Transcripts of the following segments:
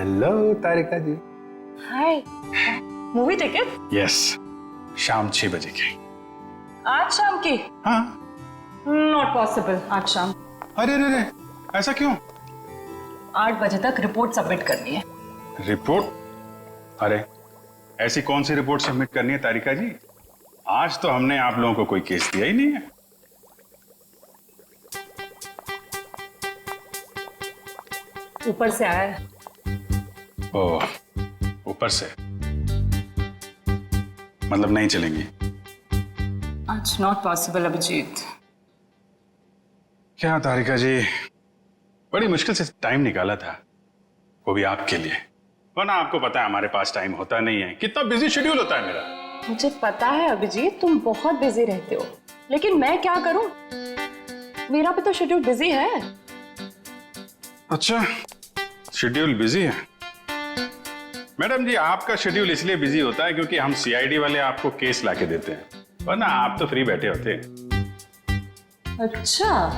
Hello तारिका जी। हाय, movie ticket? Yes, शाम 6 बजे की। आज शाम की? हाँ। नॉट पॉसिबल आज शाम। अरे अरे अरे, ऐसा क्यों? 8 बजे तक रिपोर्ट सबमिट करनी है। रिपोर्ट? अरे ऐसी कौन सी रिपोर्ट सबमिट करनी है तारिका जी? आज तो हमने आप लोगों को कोई केस दिया ही नहीं है। ऊपर से आया है। ओह, ऊपर से मतलब नहीं चलेंगी? आज नॉट पॉसिबल अभिजीत। क्या तारिका जी, बड़ी मुश्किल से टाइम निकाला था, वो भी आपके लिए। वरना आपको पता है हमारे पास टाइम होता नहीं है, कितना बिजी शेड्यूल होता है मेरा। मुझे पता है अभिजीत, तुम बहुत बिजी रहते हो, लेकिन मैं क्या करूं? मेरा भी तो शेड्यूल बिजी है। अच्छा, शेड्यूल बिजी है? मैडम जी, आपका शेड्यूल इसलिए बिजी होता है क्योंकि हम सीआईडी वाले आपको केस लाके देते हैं, वरना आप तो फ्री बैठे होते हैं। अच्छा,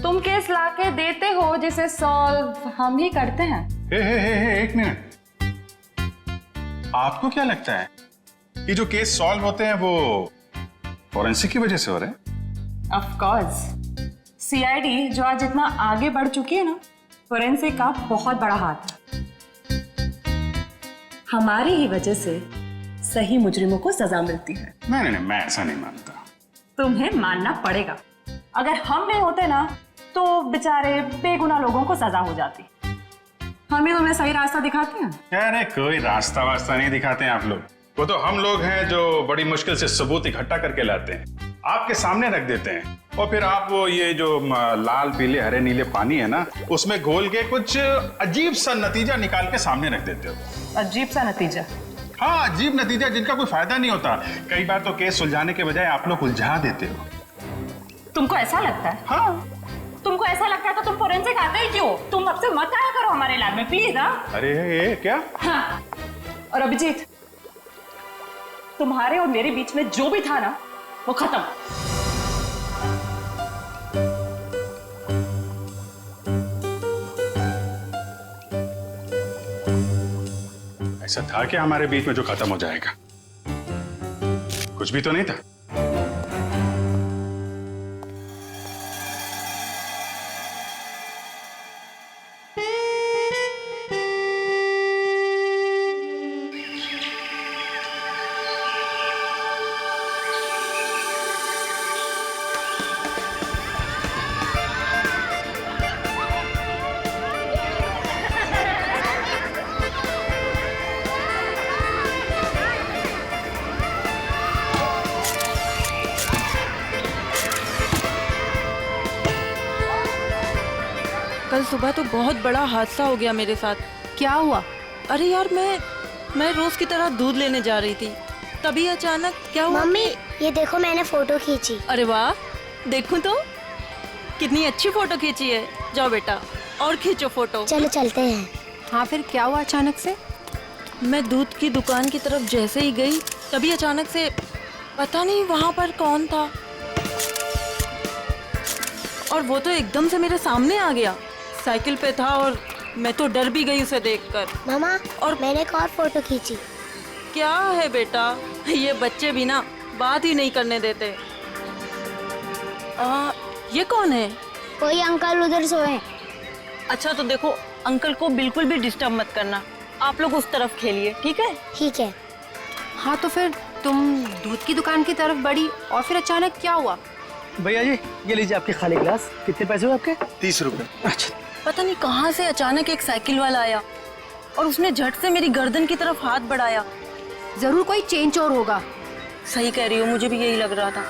तुम केस लाके देते हो जिसे सॉल्व हम ही करते हैं। हे, एक मिनट। आपको क्या लगता है कि जो केस सॉल्व होते हैं वो फॉरेंसिक की वजह से हो रहे हैं? ऑफ कोर्स, सीआईडी जो आज इतना आगे बढ़ चुकी है ना, फोरेंसिक का बहुत बड़ा हाथ है। हमारी ही वजह से सही मुजरिमों को सजा मिलती है। नहीं, मैं ऐसा नहीं मानता। तुम्हें मानना पड़ेगा। अगर हम नहीं होते ना तो बेचारे बेगुनाह लोगों को सजा हो जाती। हम ही तुम्हें सही रास्ता दिखाते हैं। अरे कोई रास्ता वास्ता नहीं दिखाते हैं आप लोग, वो तो हम लोग हैं जो बड़ी मुश्किल से सबूत इकट्ठा करके लाते हैं, आपके सामने रख देते हैं, और फिर आप वो ये जो लाल पीले हरे नीले पानी है ना, उसमें घोल के कुछ अजीब सा नतीजा निकाल के सामने रख देते हो। अजीब सा नतीजा? हाँ, अजीब नतीजा जिनका कोई फायदा नहीं होता। कई बार तो केस सुलझाने के बजाय आप लोग उलझा देते हो। तुमको ऐसा लगता है? हाँ। तुमको ऐसा लगता है तो तुम फोरेंसिक आते ही क्यों? तुम अब से मत आया करो हमारे लैब में प्लीज। हाँ? अरे ये क्या? हाँ। और अभिजीत, तुम्हारे और मेरे बीच में जो भी था ना, वो खत्म। ऐसा था क्या हमारे बीच में जो खत्म हो जाएगा? कुछ भी तो नहीं था। कल सुबह तो बहुत बड़ा हादसा हो गया मेरे साथ। क्या हुआ? अरे यार, मैं रोज की तरह दूध लेने जा रही थी, तभी अचानक क्या हुआ? मम्मी, ये देखो मैंने फोटो खींची। अरे वाह, देखूं तो कितनी अच्छी फोटो खींची है। जाओ बेटा और खींचो फोटो। चलो चलते हैं। हाँ, फिर क्या हुआ अचानक से? मैं दूध की दुकान की तरफ जैसे ही गई, तभी अचानक से पता नहीं वहां पर कौन था, और वो तो एकदम से मेरे सामने आ गया। साइकिल पे था और मैं तो डर भी गई उसे देखकर। मामा, और मैंने एक और फोटो खींची। क्या है बेटा, ये बच्चे भी ना बात ही नहीं करने देते। ये कौन है? कोई अंकल उधर सोए। अच्छा तो देखो, अंकल को बिल्कुल भी डिस्टर्ब मत करना, आप लोग उस तरफ खेलिए, ठीक है? ठीक है। हाँ, तो फिर तुम दूध की दुकान की तरफ बढ़ी और फिर अचानक क्या हुआ? भैया जी, ये लीजिए आपके खाली गिलास। कितने पैसे हुए आपके? 30 रुपए। अच्छा। पता नहीं कहाँ से अचानक एक साइकिल वाला आया और उसने झट से मेरी गर्दन की तरफ हाथ बढ़ाया। जरूर कोई चेन चोर होगा। सही कह रही हो, मुझे भी यही लग रहा था।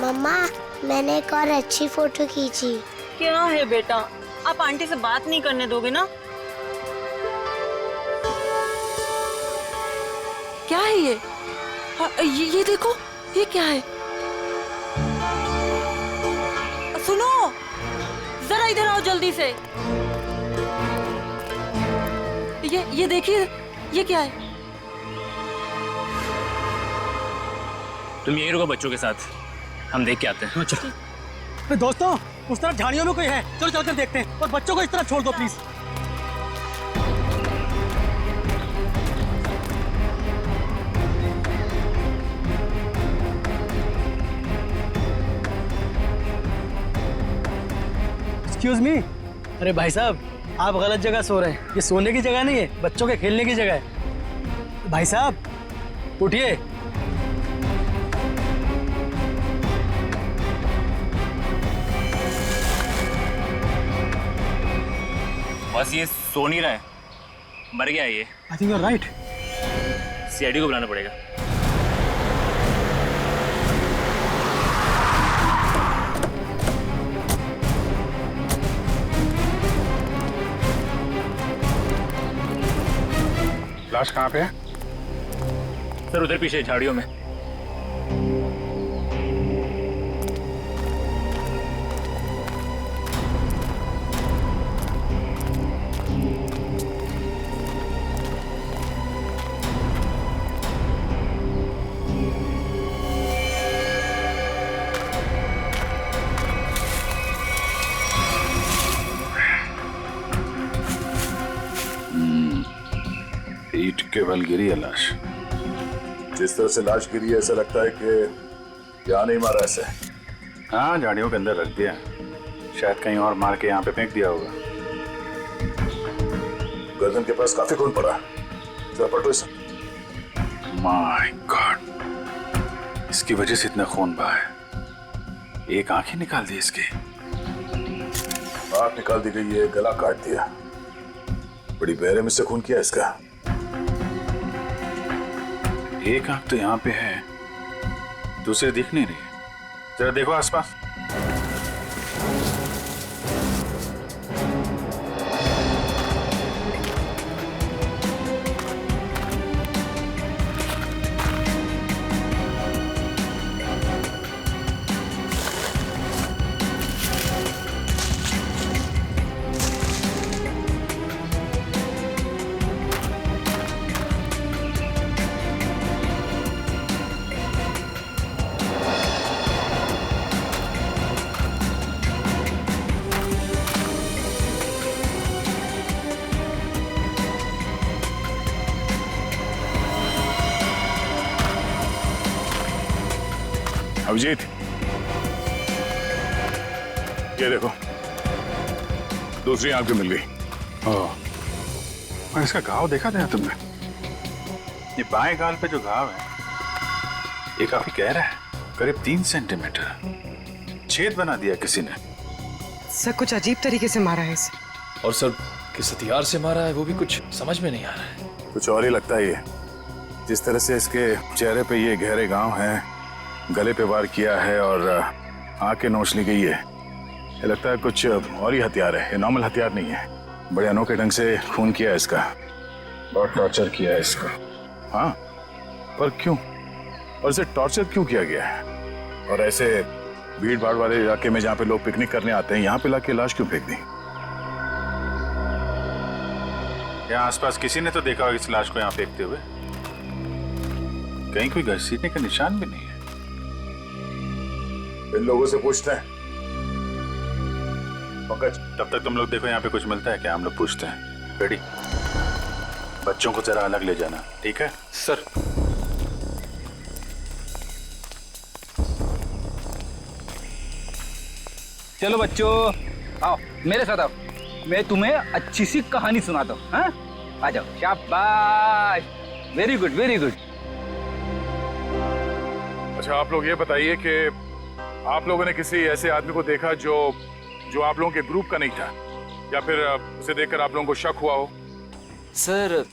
मम्मा, मैंने एक और अच्छी फोटो खींची। क्या है बेटा, आप आंटी से बात नहीं करने दोगे ना? क्या है ये? ये देखो, ये क्या है? सुनो, जरा इधर आओ जल्दी से। ये देखिए, ये क्या है? तुम यहीं रुको बच्चों के साथ, हम देख के आते हैं। दोस्तों, उस तरफ झाड़ियों में कोई है, चलो चलकर देखते हैं। और बच्चों को इस तरफ छोड़ दो प्लीज। Excuse me. अरे भाई साहब, आप गलत जगह सो रहे हैं। ये सोने की जगह नहीं है, बच्चों के खेलने की जगह है। भाई साहब उठिए। बस ये सो नहीं रहा है, मर गया है ये। I think you are right. CID को बुलाना पड़ेगा। लाश कहाँ पे है? सर उधर पीछे झाड़ियों में। ईंट के बल गिरी है लाश। जिस तरह से लाश गिरी है ऐसा लगता है कि यहाँ नहीं मारा ऐसे। हाँ, झाड़ियों के अंदर रख दिया, शायद कहीं और मार के यहाँ पे फेंक दिया होगा। गर्दन के पास काफी खून पड़ा, जरा पलटो इसे। माय गॉड, इसकी वजह से इतना खून बहा है। एक आंख ही निकाल दी इसकी। आंख निकाल दी गई है, गला काट दिया। बड़ी बेरहमी से खून किया इसका। एक आंख तो यहाँ पे है, दूसरी दिख नहीं रही। जरा देखो आसपास। अभिजीत, ये देखो, दूसरी आंख भी मिल गई। ओह, और इसका घाव देखा था तुमने? ये बाएं गाल पे जो घाव है, ये काफी गहरा है, करीब 3 सेंटीमीटर। छेद बना दिया किसी ने। सर कुछ अजीब तरीके से मारा है इसे। और सर किस हथियार से मारा है वो भी कुछ समझ में नहीं आ रहा है। कुछ और ही लगता है ये। जिस तरह से इसके चेहरे पे ये गहरे घाव हैं, गले पे वार किया है और आंखें नोच ली गई है, ये लगता है कुछ और ही हथियार है। ये नॉर्मल हथियार नहीं है। बड़े अनोखे ढंग से खून किया है इसका, बहुत टॉर्चर किया है इसको। हाँ, पर क्यों? और इसे टॉर्चर क्यों किया गया है? और ऐसे भीड़ भाड़ वाले इलाके में जहाँ पे लोग पिकनिक करने आते हैं, यहाँ पे लाके लाश क्यों फेंक दी? यहाँ आसपास किसी ने तो देखा होगा इस लाश को यहाँ फेंकते हुए। कहीं कोई घसीटने का निशान भी नहीं है। इन लोगों से पूछते हैं। पंकज, तब तक तुम लोग देखो यहाँ पे कुछ मिलता है क्या, हम लोग पूछते हैं। रेडी? बच्चों को जरा अलग ले जाना, ठीक है? सर चलो बच्चों, आओ मेरे साथ आओ, मैं तुम्हें अच्छी सी कहानी सुनाता हूँ। हाँ, आ जाओ। शाबाश, वेरी गुड वेरी गुड। अच्छा, आप लोग ये बताइए कि आप लोगों ने किसी ऐसे आदमी को देखा जो आप लोगों के ग्रुप का नहीं था, या फिर उसे देखकर आप लोगों को शक हुआ हो? सर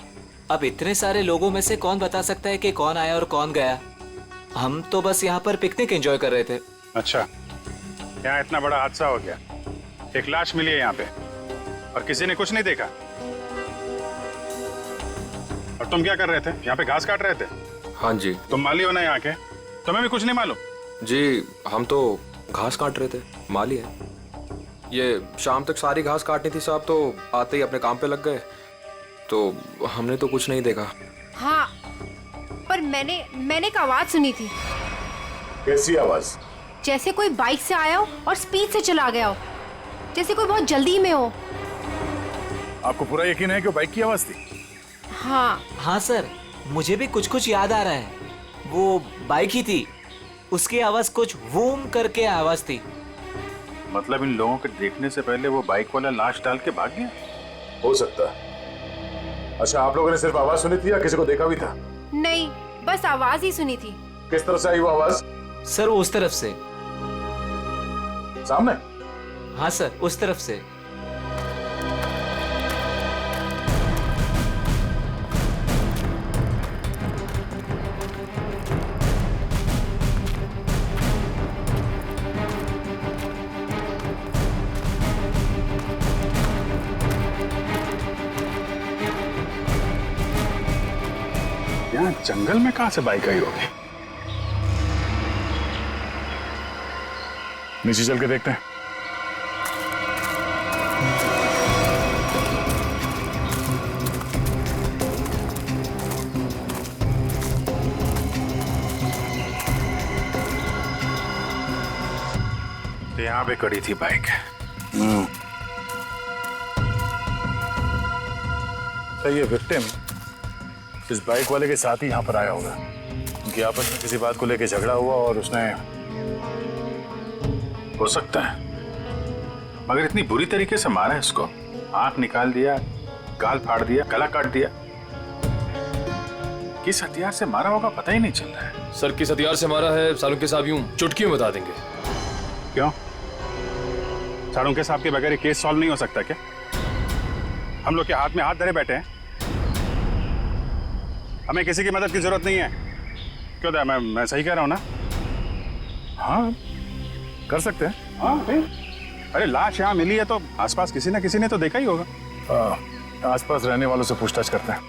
अब इतने सारे लोगों में से कौन बता सकता है कि कौन आया और कौन गया। हम तो बस यहाँ पर पिकनिक एंजॉय कर रहे थे। अच्छा, यहाँ इतना बड़ा हादसा हो गया, एक लाश मिली है यहाँ पे और किसी ने कुछ नहीं देखा। और तुम क्या कर रहे थे? यहाँ पे घास काट रहे थे? हाँ जी। तुम माली हो ना यहाँ के, तुम्हें भी कुछ नहीं मालूम? जी, हम तो घास काट रहे थे, माली है। ये शाम तक सारी घास काटनी थी साहब, तो आते ही अपने काम पे लग गए, तो हमने तो कुछ नहीं देखा। हाँ, पर मैंने एक आवाज सुनी थी। कैसी आवाज? जैसे कोई बाइक से आया हो और स्पीड से चला गया हो, जैसे कोई बहुत जल्दी में हो। आपको पूरा यकीन है कि वो बाइक की आवाज थी? हाँ हाँ सर, मुझे भी कुछ कुछ याद आ रहा है। वो बाइक ही थी, उसकी आवाज कुछ वूम करके आवाज थी। मतलब इन लोगों के देखने से पहले वो बाइक वाला लाश डाल के भाग गया? हो सकता है। अच्छा, आप लोगों ने सिर्फ आवाज सुनी थी या किसी को देखा भी था? नहीं, बस आवाज ही सुनी थी। किस तरफ से आई वो आवाज? सर वो उस तरफ से। सामने? हाँ सर, उस तरफ से। यहाँ जंगल में कहां से बाइक आई होगी? नीचे चल के देखते हैं। तो यहाँ पे खड़ी थी बाइक। तो ये विक्टिम इस बाइक वाले के साथ ही यहाँ पर आया होगा। उनकी आपस में किसी बात को लेकर झगड़ा हुआ और उसने... हो सकता है, मगर इतनी बुरी तरीके से मारा है इसको। आंख निकाल दिया, गाल फाड़ दिया, गला काट दिया। किस हथियार से मारा होगा पता ही नहीं चल रहा है। सर किस हथियार से मारा है सालुंके साहब यूं चुटकी में बता देंगे। क्यों? सालुंके साहब के बगैर केस सॉल्व नहीं हो सकता क्या? हम लोग के हाथ में हाथ धरे बैठे हैं, हमें किसी की मदद की जरूरत नहीं है। क्यों दया, मैं सही कह रहा हूं ना? हाँ, कर सकते हैं। हाँ ठीक। अरे लाश यहाँ मिली है तो आसपास किसी ना किसी ने तो देखा ही होगा। आसपास रहने वालों से पूछताछ करते हैं।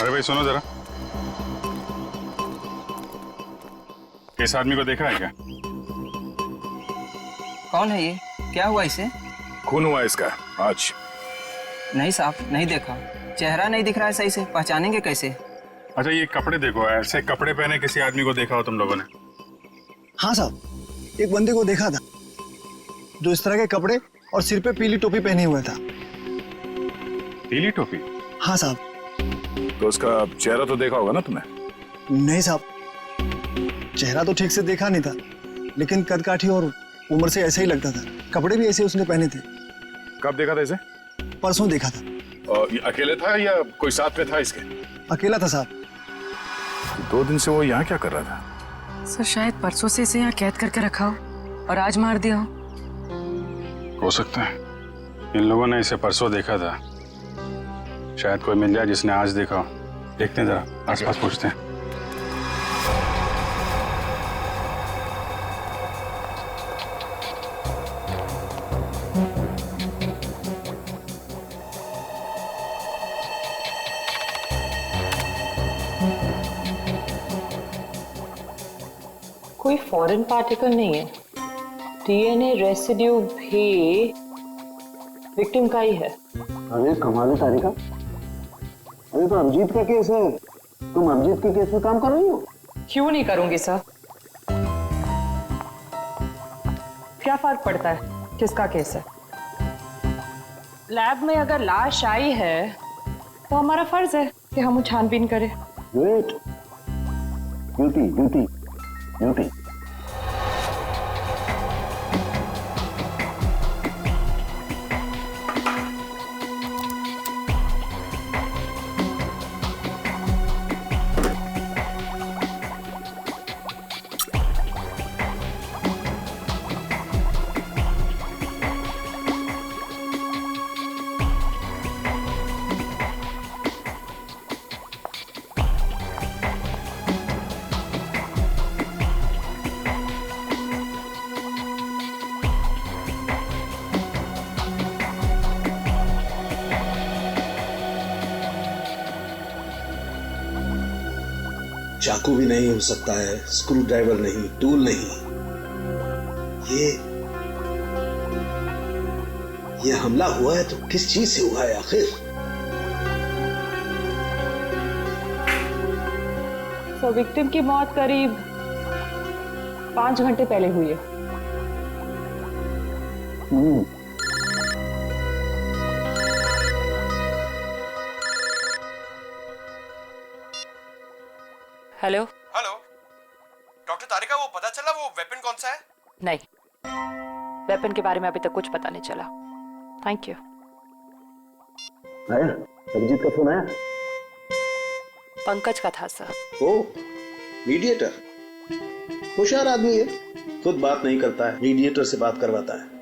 अरे भाई सुनो जरा, इस आदमी को देखा है क्या? कौन है ये? क्या हुआ इसे? खून हुआ इसका आज। नहीं साहब, नहीं देखा। चेहरा नहीं दिख रहा है सही से, पहचानेंगे कैसे? अच्छा ये कपड़े देखो, ऐसे कपड़े पहने किसी आदमी को देखा हो तुम लोगों ने? हाँ साहब, एक बंदे को देखा था जो इस तरह के कपड़े और सिर पे पीली टोपी पहने हुआ था। पीली टोपी? हाँ साहब। तो उसका चेहरा तो देखा होगा ना तुमने? नहीं साहब, चेहरा तो ठीक से देखा नहीं था, लेकिन कद काठी और उम्र से ऐसा ही लगता था। कपड़े भी ऐसे उसने पहने थे। कब देखा था इसे? परसों देखा था। और ये अकेले था या कोई साथ में था इसके? अकेला था साहब। 2 दिन से वो यहाँ क्या कर रहा था? सर शायद परसों से इसे यहाँ कैद करके रखा हो और आज मार दिया हो सकता है इन लोगों ने इसे परसों देखा था। शायद कोई मिल जाए जिसने आज देखा हो। देखते हैं जरा आसपास, पूछते हैं। कोई फॉरेन पार्टिकल नहीं है। डीएनए रेसिड्यू भी विक्टिम का ही है। अरे कमाल है तारिका, अरे तो अभिजीत का केस है, तुम अभिजीत के केस में काम कर रही हो? क्यों नहीं करूंगी सर? क्या फर्क पड़ता है किसका केस है? लैब में अगर लाश आई है तो हमारा फर्ज है कि हम छानबीन करें। Wait, duty duty duty. चाकू भी नहीं हो सकता है, स्क्रू ड्राइवर नहीं, टूल नहीं। ये हमला हुआ है तो किस चीज से हुआ है आखिर? सो विक्टिम की मौत करीब 5 घंटे पहले हुई है। हेलो। हेलो डॉक्टर तारिका, वो पता चला वो वेपन कौन सा है? नहीं, वेपन के बारे में अभी तक कुछ पता नहीं चला। Thank you. आया अभिजीत का फोन आया? पंकज का था सर। ओ मीडिएटर, होशियार आदमी है, खुद बात नहीं करता है, मीडिएटर से बात करवाता है।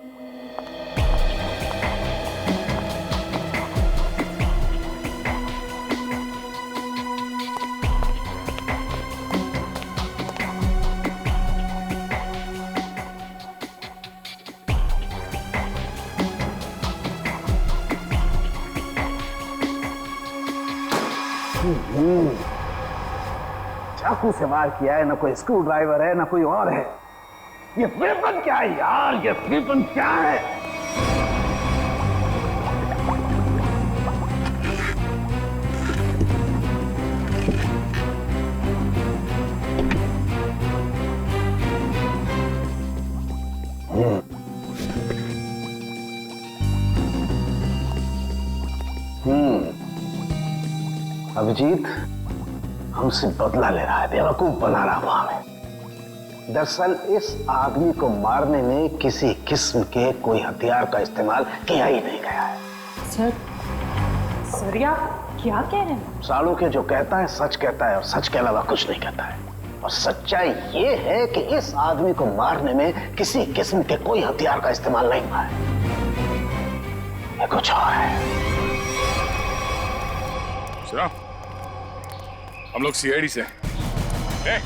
चाकू से वार किया है, ना कोई स्क्रू ड्राइवर है, ना कोई और है। ये वेपन क्या है यार? ये वेपन क्या है? अभिजीत हमसे बदला ले रहा है, बेवकूफ बना रहा वो हमें। दरअसल इस आदमी को मारने में किसी किस्म के कोई हथियार का इस्तेमाल किया ही नहीं गया है। सर आप क्या कह रहे हैं? सालों के जो कहता है सच कहता है और सच के अलावा कुछ नहीं कहता है। और सच्चाई ये है कि इस आदमी को मारने में किसी किस्म के कोई हथियार का इस्तेमाल नहीं हुआ है। ये कुछ और है। सुनो, हम लोग सीआईडी से हैं।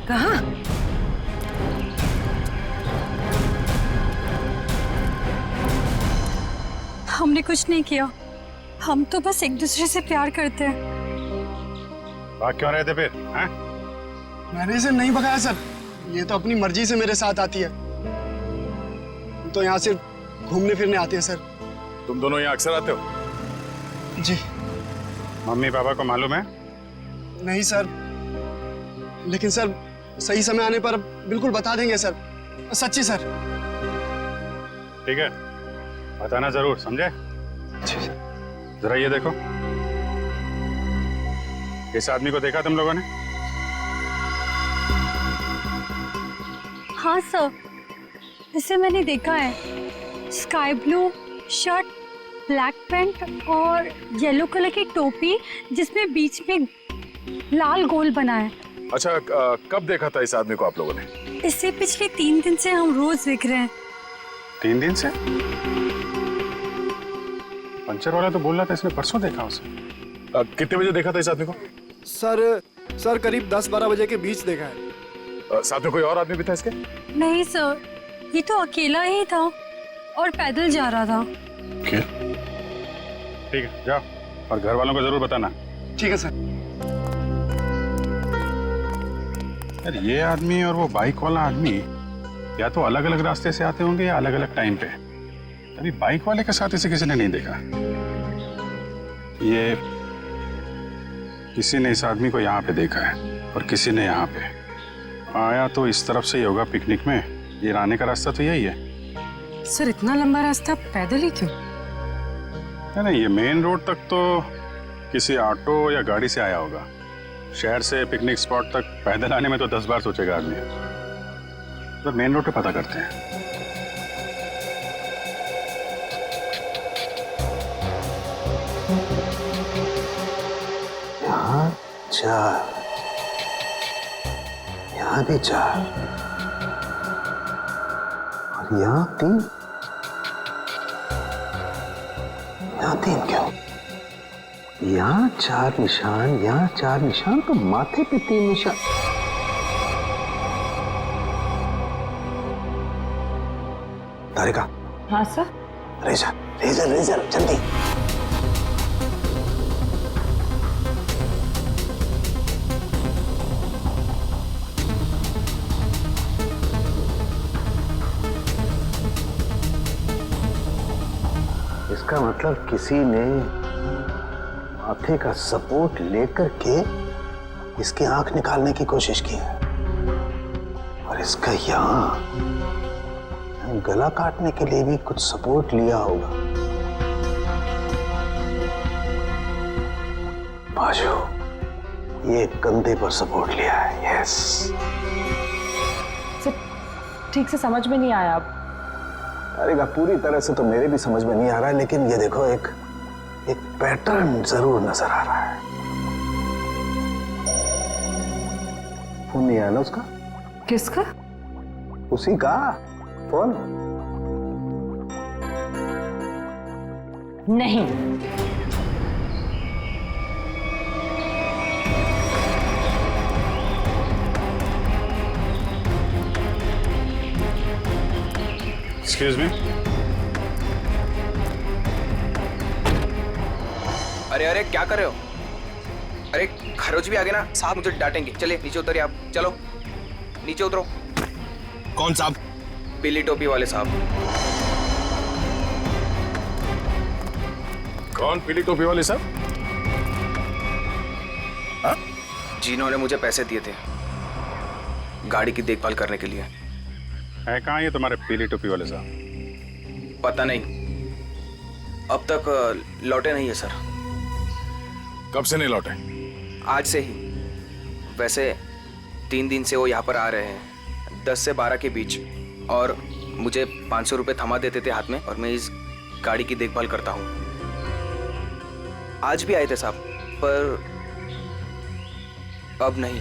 कहाँ? हमने कुछ नहीं किया, हम तो बस एक दूसरे से प्यार करते हैं। भाग क्यों रहे थे फिर? हैं? मैंने इसे नहीं भगाया सर, ये तो अपनी मर्जी से मेरे साथ आती है। हम तो यहाँ सिर्फ घूमने फिरने आते हैं सर। तुम दोनों यहाँ अक्सर आते हो? जी। मम्मी पापा को मालूम है? नहीं सर, लेकिन सर सही समय आने पर बिल्कुल बता देंगे सर, सच्ची सर। ठीक है, बताना जरूर, समझे? जरा ये देखो, इस आदमी को देखा तुम लोगों ने? हाँ सर, इसे मैंने देखा है। Sky blue shirt, black pant और येलो कलर की टोपी जिसमें बीच में लाल गोल बना है। अच्छा, कब देखा था इस आदमी को आप लोगों ने? इससे पिछले 3 दिन से हम रोज देख रहे हैं। 3 दिन से? पंचर वाला तो बोल रहा था इसने परसों देखा उसे। कितने बजे देखा था इस आदमी को? सर करीब 10-12 बजे के बीच देखा है। साथ में कोई और आदमी भी था इसके? नहीं सर, ये तो अकेला ही था और पैदल जा रहा था। ठीक है, जाओ और घर वालों को जरूर बताना। ठीक है सर। यार ये आदमी और वो बाइक वाला आदमी या तो अलग अलग रास्ते से आते होंगे या अलग अलग टाइम पे। अभी बाइक वाले के साथ इसे किसी ने नहीं देखा। ये किसी ने इस आदमी को यहाँ पे देखा है और किसी ने यहाँ पे। आया तो इस तरफ से ही होगा पिकनिक में। ये आने का रास्ता तो यही है। सर इतना लंबा रास्ता पैदल ही क्यों? नहीं, ये मेन रोड तक तो किसी ऑटो या गाड़ी से आया होगा। शहर से पिकनिक स्पॉट तक पैदल आने में तो 10 बार सोचेगा आदमी। तो मेन रोड पे पता करते हैं। यहाँ 4, यहाँ भी 4 और यहाँ 3। यहाँ 3 क्यों? यहाँ 4 निशान, यहाँ 4 निशान, तो माथे पे 3 निशान। तारिका। हाँ सर। रेजर रेजर रेजर जल्दी। इसका मतलब किसी ने माथे का सपोर्ट लेकर के इसकी आंख निकालने की कोशिश की है और इसका यहाँ गला काटने के लिए भी कुछ सपोर्ट लिया होगा। बाजू, ये कंधे पर सपोर्ट लिया है। यस, ठीक से समझ में नहीं आया। अब अरे पूरी तरह से तो मेरे भी समझ में नहीं आ रहा है, लेकिन ये देखो एक पैटर्न जरूर नजर आ रहा है। फोन नहीं आया ना उसका? किसका? उसी का फोन। नहीं, एक्सक्यूज मी। अरे अरे क्या कर रहे हो? अरे खरोच भी आ गए ना साहब, मुझे डांटेंगे। चलिए नीचे उतरिए आप, चलो नीचे उतरो। कौन साहब? पीली टोपी वाले साहब। कौन पीली टोपी वाले साहब? जिन्होंने मुझे पैसे दिए थे गाड़ी की देखभाल करने के लिए। है कहाँ ये तुम्हारे पीली टोपी वाले साहब? पता नहीं, अब तक लौटे नहीं है सर। कब से नहीं लौटे? आज से ही। वैसे 3 दिन से वो यहाँ पर आ रहे हैं, 10 से 12 के बीच, और मुझे 500 रुपये थमा देते थे हाथ में, और मैं इस गाड़ी की देखभाल करता हूँ। आज भी आए थे साहब, पर अब नहीं।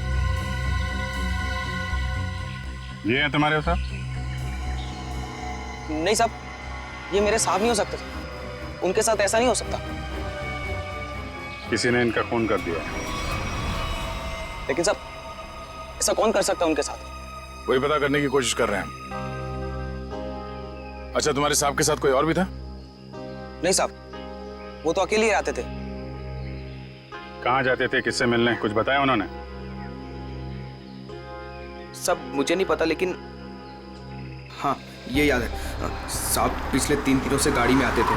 ये है तुम्हारे साहब? नहीं साहब, ये मेरे साहब नहीं हो सकते। उनके साथ ऐसा नहीं हो सकता। किसी ने इनका खून कर दिया। लेकिन साहब, ऐसा कौन कर सकता है उनके साथ? वही पता करने की कोशिश कर रहे हैं। अच्छा, तुम्हारे साहब के साथ कोई और भी था? नहीं साहब, वो तो अकेले ही रहते थे। कहाँ जाते थे, किससे मिलने, कुछ बताया उन्होंने? सब मुझे नहीं पता, लेकिन हाँ ये याद है साहब, पिछले 3 दिनों से गाड़ी में आते थे।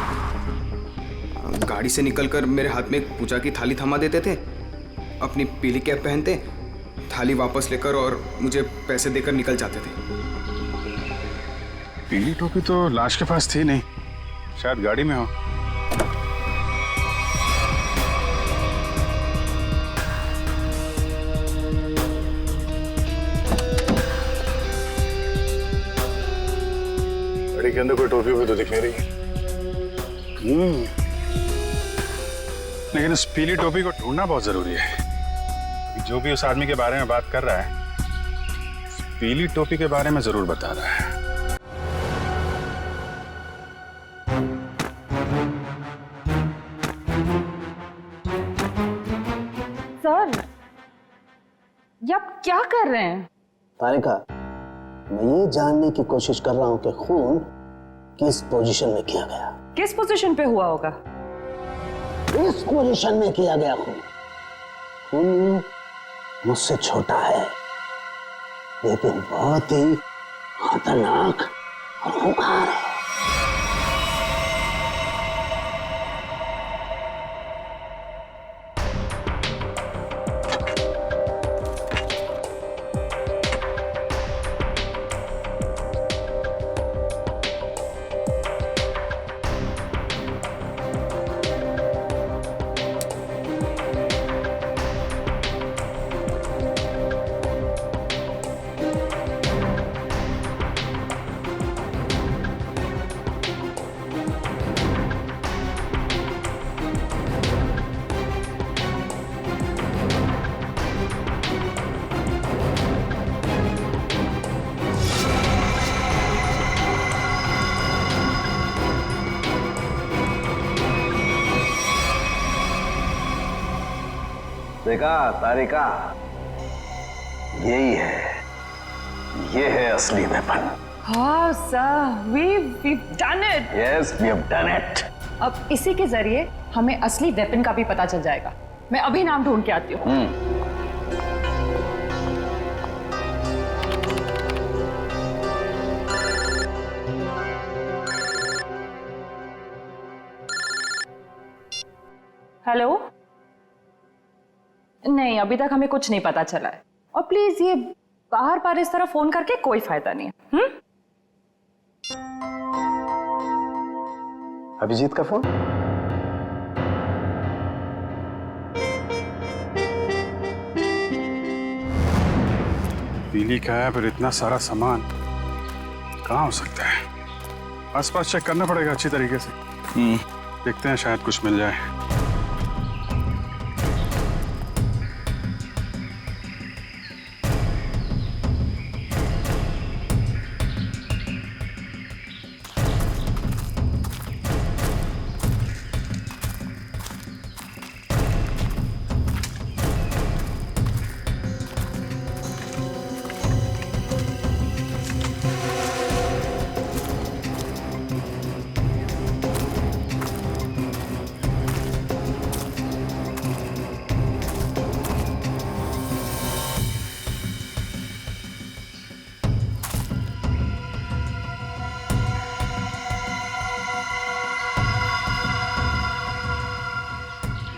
गाड़ी से निकलकर मेरे हाथ में एक पूजा की थाली थमा देते थे, अपनी पीली कैप पहनते, थाली वापस लेकर और मुझे पैसे देकर निकल जाते थे। पीली टोपी तो लाश के पास थी नहीं, शायद गाड़ी में हो। गाड़ी के अंदर कोई टोपी भी तो दिख नहीं रही। लेकिन उस पीली टोपी को ढूंढना बहुत जरूरी है। जो भी उस आदमी के बारे में बात कर रहा है, उस पीली टोपी के बारे में जरूर बता रहा है। सर, ये आप क्या कर रहे हैं? तारिका, मैं ये जानने की कोशिश कर रहा हूं कि खून किस पोजीशन में किया गया। किस पोजीशन पे हुआ होगा? इस पोजीशन में किया गया खून। खून मुझसे छोटा है, लेकिन बहुत ही खतरनाक और खूंखार है। देखा तारिका, यही है, ये है असली वेपन। हाँ sir, we've done it. Yes, we have done it. अब इसी के जरिए हमें असली वेपन का भी पता चल जाएगा। मैं अभी नाम ढूंढ के आती हूँ। हेलो, नहीं, अभी तक हमें कुछ नहीं पता चला है। और प्लीज ये बाहर बार इस तरह फोन करके कोई फायदा नहीं है। अभिजीत का फोन? पीली का है, फिर इतना सारा सामान कहाँ हो सकता है? आसपास चेक करना पड़ेगा अच्छी तरीके से। देखते हैं, शायद कुछ मिल जाए।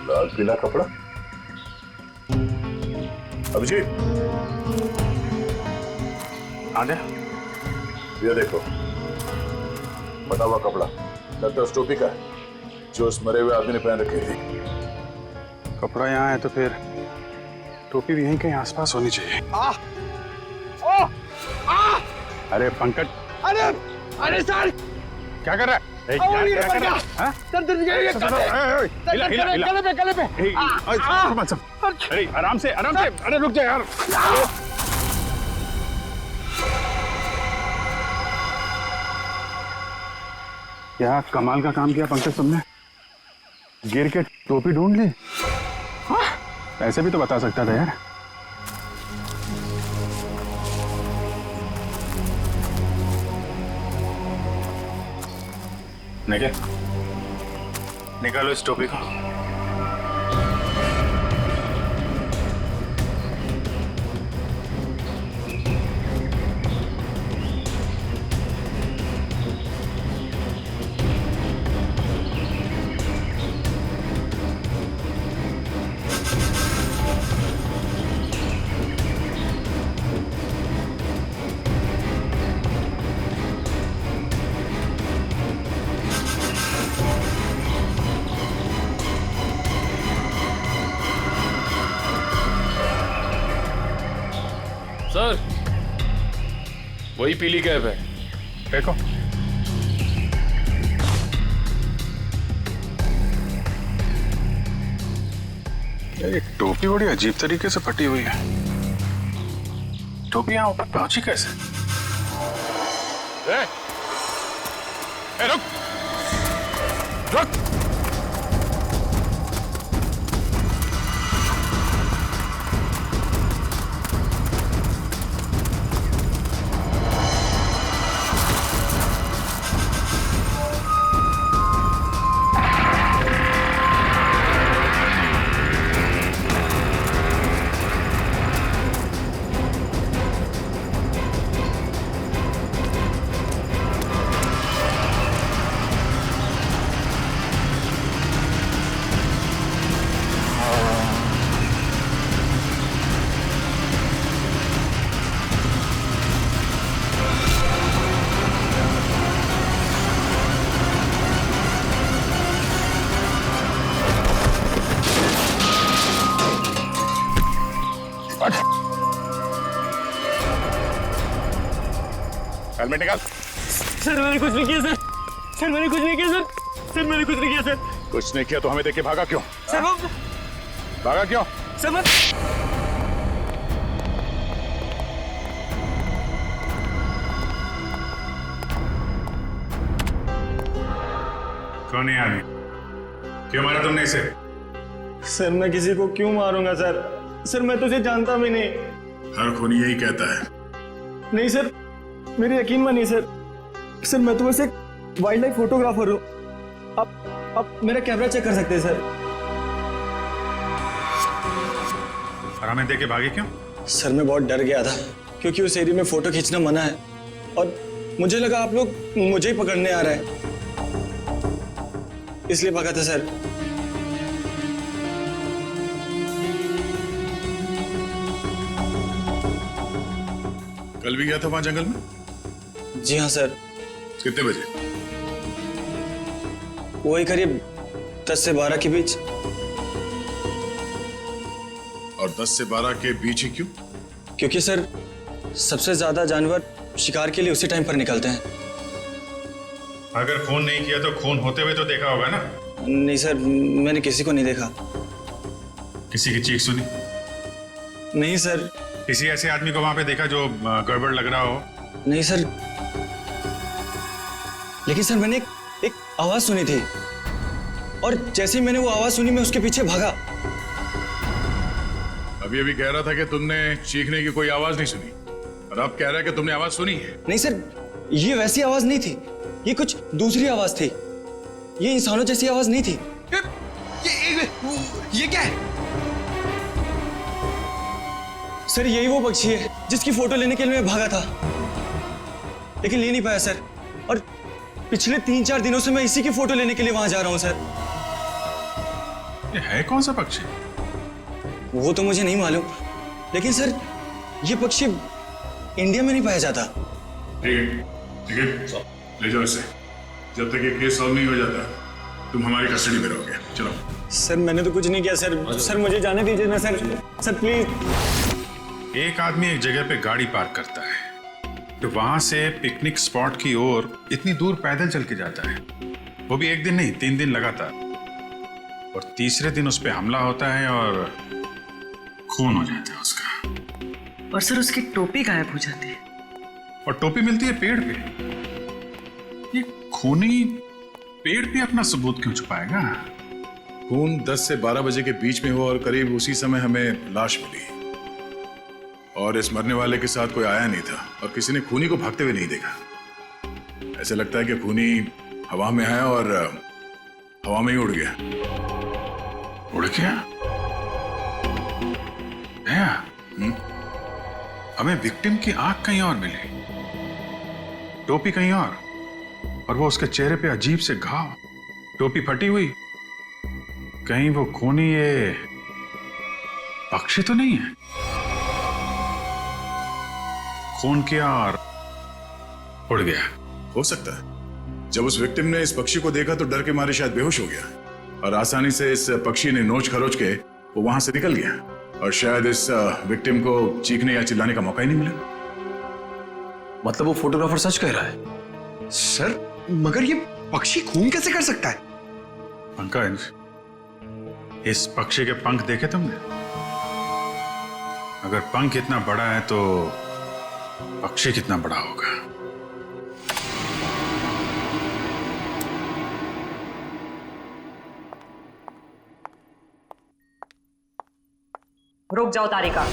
लाल पीला कपड़ा। अभिजीत, आजा। ये देखो, बटा हुआ कपड़ा लगता है उस टोपी का है जो उस मरे हुए आदमी ने पहन रखी थी। कपड़ा यहाँ है तो फिर टोपी भी यहीं कहीं आसपास होनी चाहिए। अरे पंकज, अरे सर, क्या कर रहा है? सर गले पे। अरे आराम से, अरे रुक जा यार। क्या कमाल का काम किया पंकज तुमने, गिर के टोपी ढूंढ ली। ऐसे भी तो बता सकता था यार। निकालो इस टोपी को। सर, वही पीली कैब है। देखो, ये टोपी बड़ी अजीब तरीके से फटी हुई है। टोपी यहाँ ऊपर पहुंची कैसे? रुक रुक। हेलमेट निकाल। सर मैंने कुछ नहीं किया सर। सर मैंने कुछ नहीं किया सर। सर मैंने कुछ नहीं किया सर। कुछ नहीं किया तो हमें देख के भागा क्यों? सर वो भागा क्यों? सर मैं कौन है आदमी? क्यों मारा तुमने इसे? सर मैं किसी को क्यों मारूंगा सर? सर मैं तुझे जानता भी नहीं। हर खूनी यही कहता है। नहीं सर, मेरी यकीन मानिए सर। सर मैं तो बस एक वाइल्ड लाइफ फोटोग्राफर हूँ। आप मेरा कैमरा चेक कर सकते हैं सर। और हमें देख के भागे क्यों? सर मैं बहुत डर गया था क्योंकि उस एरिया में फोटो खींचना मना है और मुझे लगा आप लोग मुझे ही पकड़ने आ रहे हैं, इसलिए भागा था सर। कल भी गया था वहां जंगल में? जी हाँ सर। कितने बजे? वही करीब 10 से 12 के बीच। और 10 से 12 के बीच ही क्यों? क्योंकि सर सबसे ज्यादा जानवर शिकार के लिए उसी टाइम पर निकलते हैं। अगर खून नहीं किया तो खून होते हुए तो देखा होगा ना? नहीं सर, मैंने किसी को नहीं देखा। किसी की चीख सुनी? नहीं सर। किसी ऐसे आदमी को वहां पे देखा जो गड़बड़ लग रहा हो? नहीं सर, लेकिन सर मैंने एक आवाज सुनी थी और जैसे ही मैंने वो आवाज सुनी मैं उसके पीछे भागा। अभी अभी कह रहा था कि तुमने चीखने की कोई आवाज नहीं सुनी और अब कह रहा है कि तुमने आवाज सुनी है। नहीं सर, ये वैसी आवाज नहीं थी, ये कुछ दूसरी आवाज थी। ये इंसानों जैसी आवाज नहीं थी। ये क्या है? सर यही वो पक्षी है जिसकी फोटो लेने के लिए मैं भागा था, लेकिन ले नहीं पाया सर। और पिछले 3-4 दिनों से मैं इसी की फोटो लेने के लिए वहां जा रहा हूं सर। ये है कौन सा पक्षी? वो तो मुझे नहीं मालूम, लेकिन सर ये पक्षी इंडिया में नहीं पाया जाता। ठीक है, ले जाओ इसे। जब तक ये केस सॉल्व नहीं हो जाता तुम हमारी कस्टडी में रहोगे। चलो। सर मैंने तो कुछ नहीं किया सर। सर मुझे जाने दीजिए ना सर। Sir please. एक आदमी एक जगह पे गाड़ी पार्क करता है तो वहां से पिकनिक स्पॉट की ओर इतनी दूर पैदल चल के जाता है, वो भी एक दिन नहीं 3 दिन लगातार, और तीसरे दिन उस पर हमला होता है और खून हो जाता है उसका। और सर उसकी टोपी गायब हो जाती है। और टोपी मिलती है पेड़ पे। ये खूनी पेड़ पे अपना सबूत क्यों छुपाएगा? खून 10 से 12 बजे के बीच में हुआ और करीब उसी समय हमें लाश मिली और इस मरने वाले के साथ कोई आया नहीं था और किसी ने खूनी को भागते हुए नहीं देखा। ऐसा लगता है कि खूनी हवा में आया और हवा में ही उड़ गया। उड़ गया? हमें विक्टिम की आंख कहीं और मिली, टोपी कहीं और वो उसके चेहरे पे अजीब से घाव, टोपी फटी हुई। कहीं वो खूनी ये पक्षी तो नहीं है? खून किया और उड़ गया। हो सकता है जब उस विक्टिम ने इस पक्षी को देखा तो डर के मारे शायद बेहोश हो गया और आसानी से इस पक्षी ने नोच खरोच के वो वहां से निकल गया और शायद इस विक्टिम को चीखने या चिल्लाने का मौका ही नहीं मिला। मतलब वो फोटोग्राफर सच कह रहा है? सर मगर ये पक्षी खून कैसे कर सकता है? पंकज, इस पक्षी के पंख देखे तुमने? अगर पंख इतना बड़ा है तो पक्षी कितना बड़ा होगा? रुक जाओ तारिका,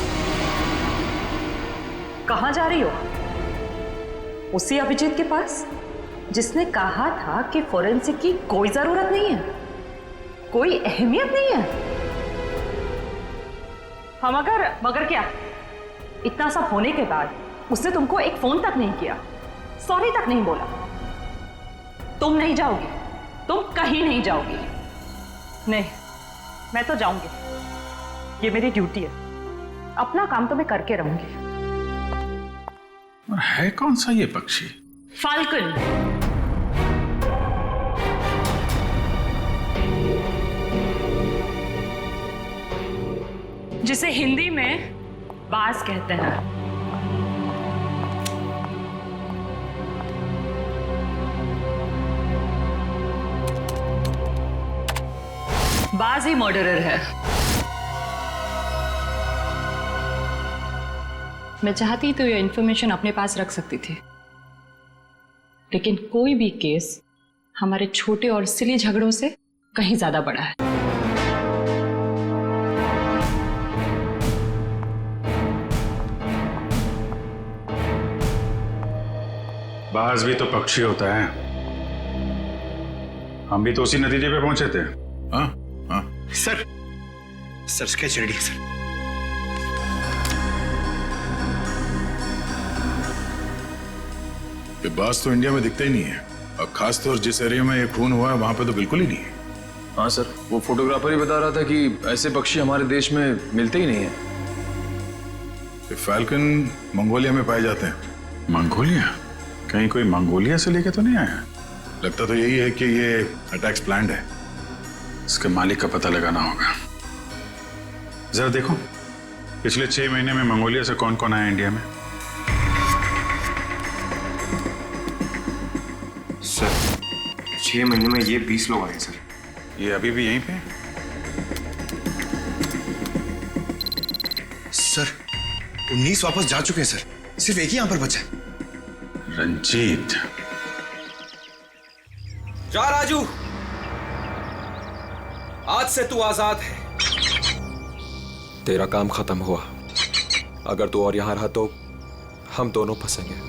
कहां जा रही हो? उसी अभिजीत के पास जिसने कहा था कि फोरेंसिक की कोई जरूरत नहीं है, कोई अहमियत नहीं है। हम मगर क्या? इतना सब होने के बाद उसने तुमको एक फोन तक नहीं किया, सॉरी तक नहीं बोला। तुम नहीं जाओगी, तुम कहीं नहीं जाओगी। नहीं, मैं तो जाऊंगी, ये मेरी ड्यूटी है। अपना काम तो मैं करके रहूंगी। है कौन सा ये पक्षी? फाल्कन। जिसे हिंदी में बाज कहते हैं। बाज ही मर्डरर है। मैं चाहती तो ये इंफॉर्मेशन अपने पास रख सकती थी, लेकिन कोई भी केस हमारे छोटे और सिली झगड़ों से कहीं ज्यादा बड़ा है। बाज भी तो पक्षी होता है। हम भी तो उसी नतीजे पे पहुंचे थे। हाँ हाँ सर स्केच रेडी सर। ये बाज तो इंडिया में दिखता ही नहीं है और खासतौर जिस एरिया में ये खून हुआ है वहां पे तो बिल्कुल ही नहीं है। हाँ सर, वो फोटोग्राफर ही बता रहा था कि ऐसे पक्षी हमारे देश में मिलते ही नहीं है। फैल्कन मंगोलिया में पाए जाते हैं। मंगोलिया? कहीं कोई मंगोलिया से लेके तो नहीं आया? लगता तो यही है कि ये अटैक्स प्लान्ड है। इसके मालिक का पता लगाना होगा। जरा देखो पिछले 6 महीने में मंगोलिया से कौन कौन आया इंडिया में। सर 6 महीने में ये 20 लोग आए सर। ये अभी भी यहीं पे हैं? सर 19 वापस जा चुके हैं सर, सिर्फ एक ही यहां पर बचा है। रंजीत। जा राजू, आज से तू आजाद है। तेरा काम खत्म हुआ। अगर तू और यहां रहा तो हम दोनों फंसेंगे।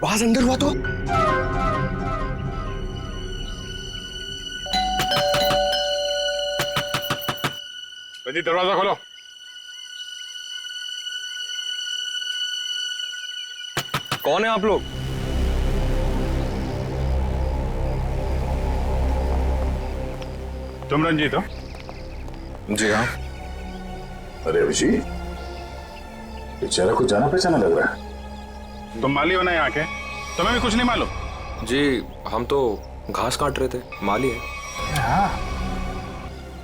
आवाज अंदर हुआ तो रंजीत दरवाजा खोलो। कौन है आप लोग? तुम रंजीत हो? जी हाँ। अरे अभिजीत, ये चेहरा कुछ जाना पहचाना लग रहा है। तुम माली हो ना यहाँ के? तुम्हें भी कुछ नहीं मालूम? जी हम तो घास काट रहे थे, माली है। हाँ,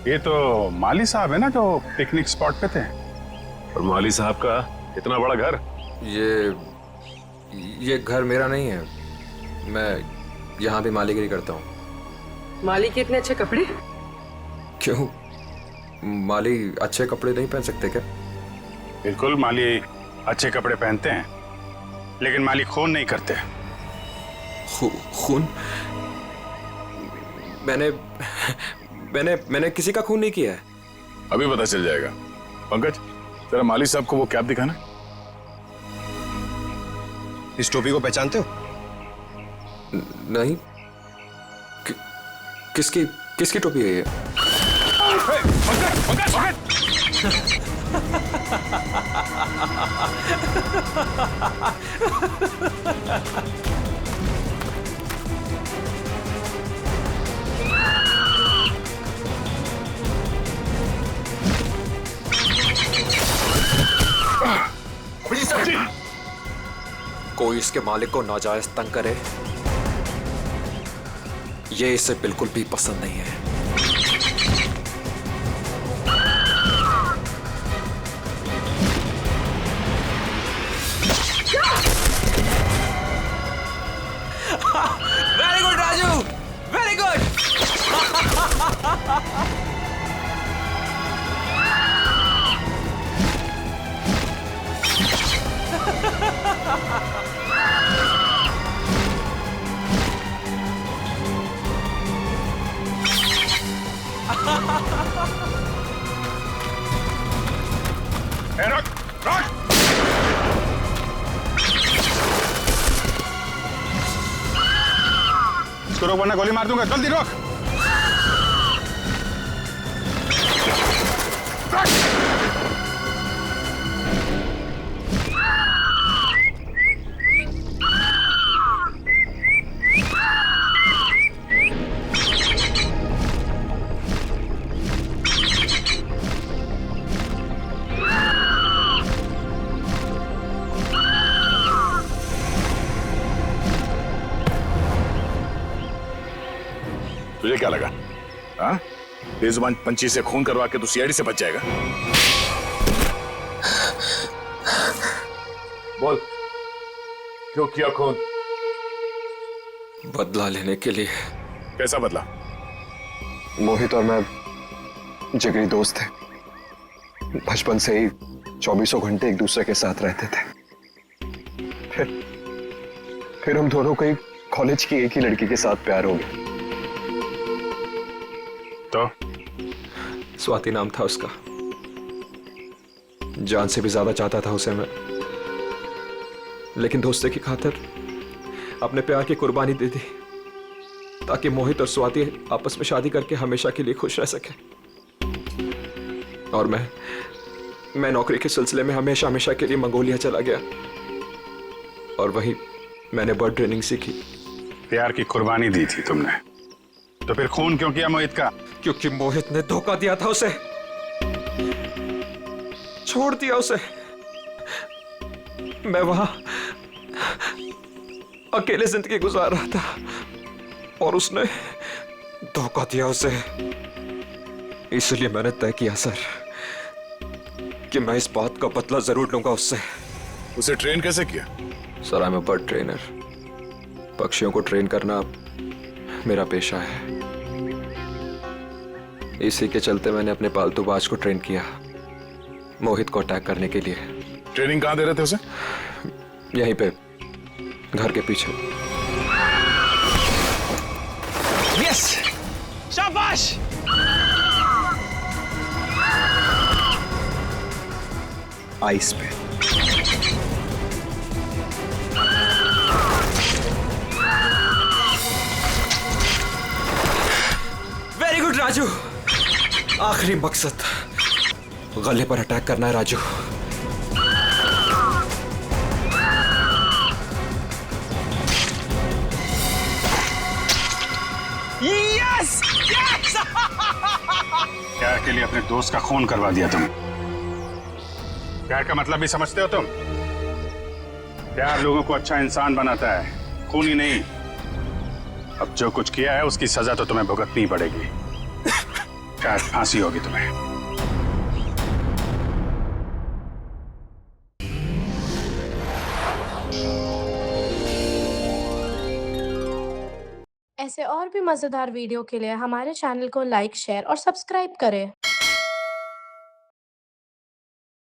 ये तो माली साहब है ना जो पिकनिक स्पॉट पे थे। और माली साहब का इतना बड़ा घर? ये घर मेरा नहीं है, मैं यहाँ भी मालीगिरी करता हूँ। माली के इतने अच्छे कपड़े? क्यों, माली अच्छे कपड़े नहीं पहन सकते क्या? बिल्कुल, माली अच्छे कपड़े पहनते हैं, लेकिन माली खून नहीं करते। खून? मैंने किसी का खून नहीं किया है। अभी पता चल जाएगा। पंकज, जरा माली साहब को वो कैप दिखाना। इस टोपी को पहचानते हो? नहीं। किसकी टोपी है ये? कोई इसके मालिक को नाजायज तंग करे, ये इसे बिल्कुल भी पसंद नहीं है। Very good Raju, very good. रुक, रुक। इसको रोक वरना गोली मार दूंगा। जल्दी रोक। तुझे क्या लगा? हाँ, बेजुबान पंछी से खून करवा के तू सीआईडी से बच जाएगा? बोल, क्यों किया खून? बदला लेने के लिए। कैसा बदला? मोहित और मैं जिगरी दोस्त थे, बचपन से ही 24 घंटे एक दूसरे के साथ रहते थे। फिर फिर हम दोनों को कॉलेज की एक ही लड़की के साथ प्यार हो गया। तो स्वाति नाम था उसका। जान से भी ज्यादा चाहता था उसे मैं, लेकिन दोस्ती की खातिर अपने प्यार की कुर्बानी दे दी ताकि मोहित और स्वाति आपस में शादी करके हमेशा के लिए खुश रह सके। और मैं नौकरी के सिलसिले में हमेशा हमेशा के लिए मंगोलिया चला गया और वहीं मैंने बर्ड ट्रेनिंग सीखी। प्यार की कुर्बानी दी थी तुमने, तो फिर खून क्यों किया मोहित का? क्योंकि मोहित ने धोखा दिया था उसे, छोड़ दिया उसे। मैं वहां अकेले जिंदगी गुजार रहा था और उसने धोखा दिया उसे। इसलिए मैंने तय किया सर कि मैं इस बात का बदला जरूर लूंगा उससे। उसे ट्रेन कैसे किया? Sir I am a bird trainer. पक्षियों को ट्रेन करना मेरा पेशा है। इसी के चलते मैंने अपने पालतू बाज को ट्रेन किया मोहित को अटैक करने के लिए। ट्रेनिंग कहाँ दे रहे थे उसे? यहीं पे, घर के पीछे। यस, शाबाश। आइस पे। Very good Raju. आखिरी मकसद गले पर अटैक करना है राजू। Yes yes. प्यार के लिए अपने दोस्त का खून करवा दिया तुम। प्यार का मतलब भी समझते हो तुम? प्यार लोगों को अच्छा इंसान बनाता है, खून ही नहीं। अब जो कुछ किया है उसकी सजा तो तुम्हें भुगतनी पड़ेगी। शायद फांसी होगी तुम्हें। ऐसे और भी मजेदार वीडियो के लिए हमारे चैनल को लाइक, शेयर और सब्सक्राइब करें।